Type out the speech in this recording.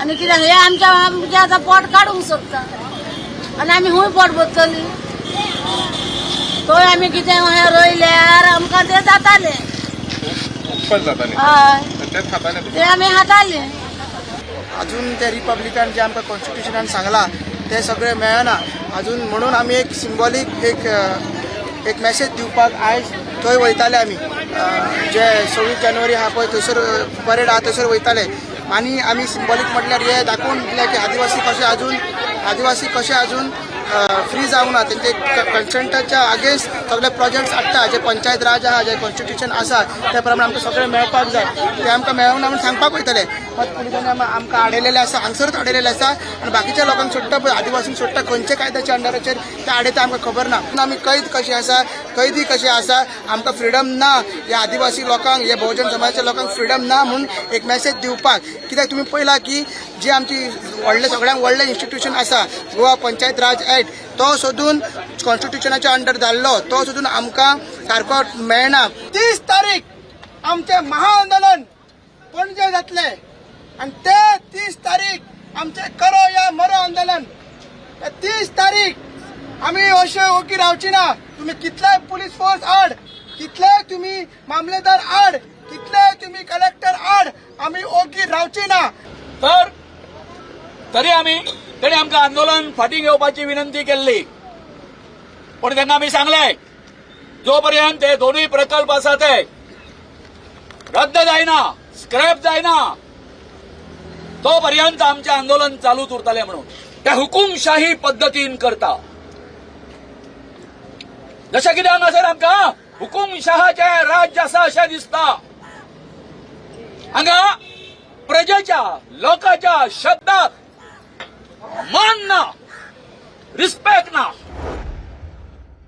आणि कित्याक हे आमच्या आता पोट काढूंक सोदता आनी आमी खूंय पोट बदतली थंय आमी कितें रोयल्यार आमकां तें जातालें हय ते आमी खाताले. अजून ते रिपब्लिकान जे आमकां कॉन्स्टिट्युशनान सांगला ते सगळे मेळना अजून म्हणून आमी एक सिंबॉलीक एक मेसेज दिवपाक आयज थंय वयताले आमी जे 26 जानेवारी आहा पळय थंयसर परेड आहा थंयसर वयताले आनी आमी सिंबॉलीक म्हटल्यार हे दाखोवन दिले की आदिवासी कशे अजून फ्री जावंक ना तेंचे कन्सेंटाच्या अगेन्स्ट सगळे प्रोजेक्ट्स हाडटा जे पंचायत राज आहा जे कॉन्स्टिट्युशन आसा त्या प्रमाणे आमकां सगळें मेळपाक जाय ते आमकां मेळोना म्हणून सांगपाक वयतले मात पुलिसांनी आमकां आडयलेले आसा हांगसरूच आडयलेले आसा आनी बाकीच्या लोकांक सोडटा पळय आदिवासींक सोडटा खंयच्या कायद्याच्या अंडराचेर ते आडयता आमकां खबर ना आमी कैदी कशे आसा आमकां फ्रिडम ना ह्या आदिवासी लोकांक हे बहुजन समाजाच्या लोकांक फ्रिडम ना म्हणून एक मेसेज दिवपाक कित्याक तुमी पळयला की जी आमची सगळ्यांत व्हडलें इन्स्टिट्यूशन आसा गोवा पंचायत राज एक्ट तो सोदून कॉन्स्टिट्युशनाच्या अंडर धाडलो तो सोदून आमकां सारको मेळना 30 तारीख आमचें महाआंदोलन पणजे जातलें आनी ते 30 तारीख आमचें करो या मरो आंदोलन 30 तारीख आमी अशें ओगी रावची ना तुमी कितलेय पुलीस फोर्स हाड कितलेय तुमी मामलेदार हाड कितलेय तुमी कलेक्टर हाड आमी ओगी रावची ना. तर तरी तेणे आमकां आंदोलन फाटीं घेवपाची विनंती केल्ली पण तांकां आमी सांगलें जो पर्यंत ते दोनूय प्रकल्प आसा ते रद्द जायना स्क्रॅप जायना तो पर्यंत आमचें आंदोलन चालूच उरतलें म्हणून ते हुकुमशाही पद्दतीन करता जशें कितें हांगासर आमकां हुकुमशहाचें राज्य आसा अशें दिसता हांगा प्रजेच्या लोकांच्या शब्दाक मान ना रिस्पेक्ट ना